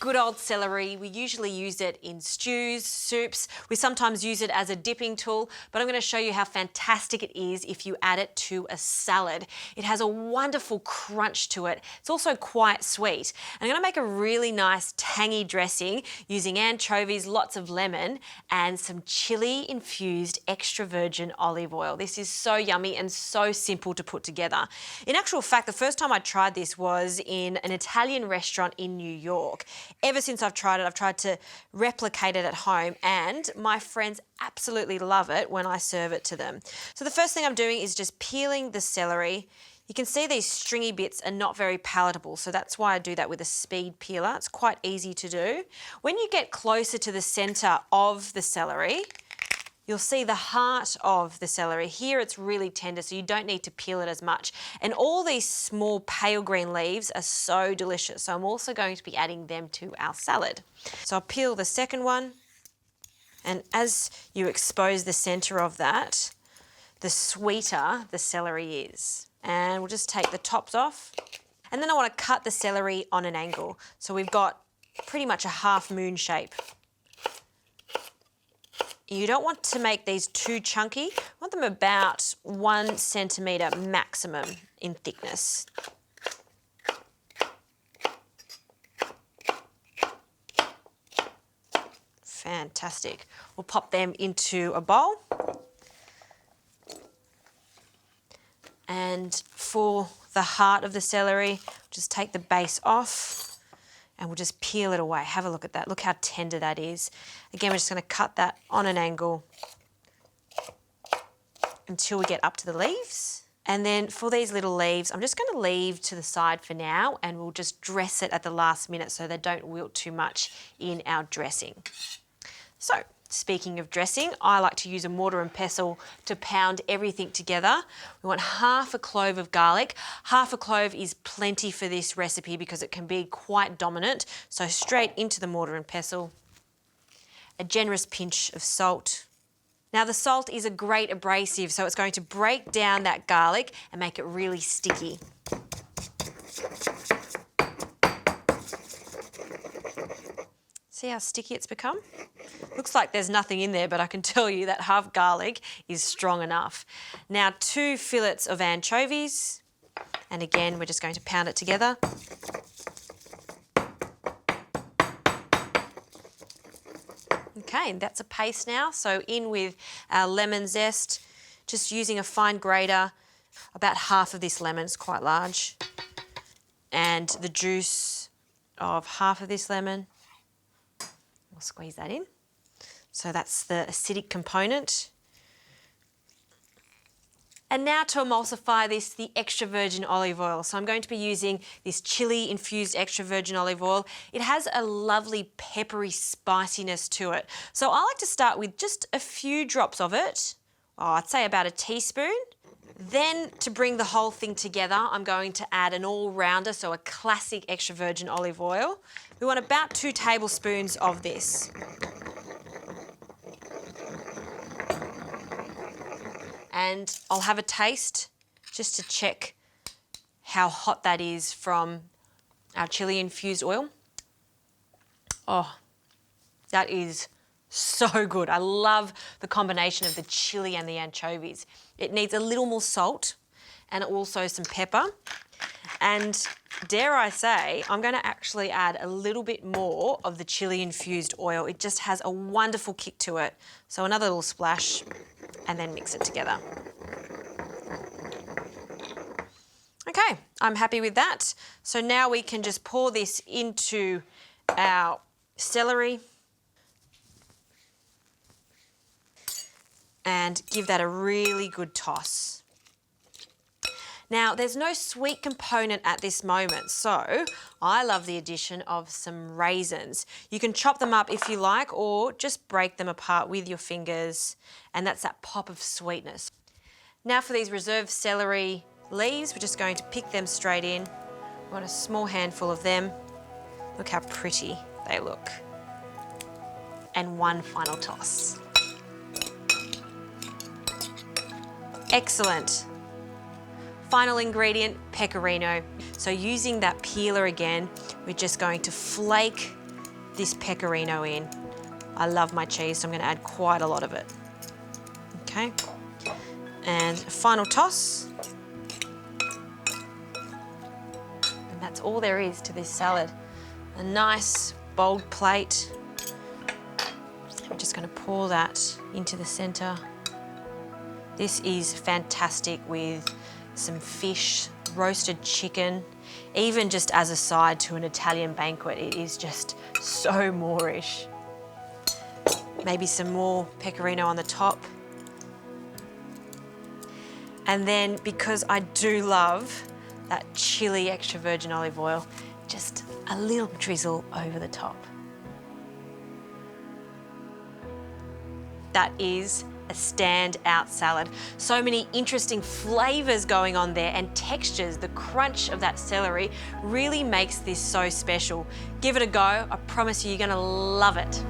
good old celery. We usually use it in stews, soups. We sometimes use it as a dipping tool, but I'm going to show you how fantastic it is if you add it to a salad. It has a wonderful crunch to it. It's also quite sweet. I'm going to make a really nice tangy dressing using anchovies, lots of lemon, and some chili infused extra virgin olive oil. This is so yummy and so simple to put together. In actual fact, the first time I tried this was in an Italian restaurant in New York. Ever since I've tried it, I've tried to replicate it at home, and my friends absolutely love it when I serve it to them. So the first thing I'm doing is just peeling the celery. You can see these stringy bits are not very palatable, so that's why I do that with a speed peeler. It's quite easy to do. When you get closer to the centre of the celery, you'll see the heart of the celery. Here it's really tender, so you don't need to peel it as much. And all these small pale green leaves are so delicious. So I'm also going to be adding them to our salad. So I'll peel the second one. And as you expose the centre of that, the sweeter the celery is. And we'll just take the tops off. And then I want to cut the celery on an angle. So we've got pretty much a half moon shape. You don't want to make these too chunky. You want them about 1 centimetre maximum in thickness. Fantastic. We'll pop them into a bowl. And for the heart of the celery, just take the base off. And we'll just peel it away. Have a look at that. Look how tender that is. Again, we're just going to cut that on an angle until we get up to the leaves. And then for these little leaves, I'm just going to leave to the side for now, and we'll just dress it at the last minute so they don't wilt too much in our dressing. So, speaking of dressing, I like to use a mortar and pestle to pound everything together. We want half a clove of garlic. Half a clove is plenty for this recipe because it can be quite dominant. So straight into the mortar and pestle. A generous pinch of salt. Now the salt is a great abrasive, so it's going to break down that garlic and make it really sticky. See how sticky it's become? Looks like there's nothing in there, but I can tell you that half garlic is strong enough. Now 2 fillets of anchovies, and again, we're just going to pound it together. Okay, and that's a paste now. So in with our lemon zest, just using a fine grater, about half of this lemon, it's quite large, and the juice of half of this lemon. We'll squeeze that in. So that's the acidic component. And now to emulsify this, the extra virgin olive oil. So I'm going to be using this chili infused extra virgin olive oil. It has a lovely peppery spiciness to it. So I like to start with just a few drops of it. Oh, I'd say about a teaspoon. Then to bring the whole thing together, I'm going to add an all-rounder, so a classic extra virgin olive oil. We want about 2 tablespoons of this. And I'll have a taste just to check how hot that is from our chili infused oil. Oh, that is so good. I love the combination of the chili and the anchovies. It needs a little more salt and also some pepper. And dare I say, I'm going to actually add a little bit more of the chili infused oil. It just has a wonderful kick to it. So another little splash and then mix it together. Okay, I'm happy with that. So now we can just pour this into our celery and give that a really good toss. Now, there's no sweet component at this moment, so I love the addition of some raisins. You can chop them up if you like, or just break them apart with your fingers, and that's that pop of sweetness. Now for these reserved celery leaves, we're just going to pick them straight in. We want a small handful of them. Look how pretty they look. And one final toss. Excellent. Final ingredient, pecorino. So using that peeler again, we're just going to flake this pecorino in. I love my cheese, so I'm going to add quite a lot of it. Okay, and a final toss. And that's all there is to this salad. A nice bold plate. I'm just going to pour that into the center. This is fantastic with some fish, roasted chicken, even just as a side to an Italian banquet. It is just so Moorish. Maybe some more pecorino on the top. And then, because I do love that chili extra virgin olive oil, just a little drizzle over the top. That is a standout salad. So many interesting flavors going on there and textures. The crunch of that celery really makes this so special. Give it a go. I promise you, you're gonna love it.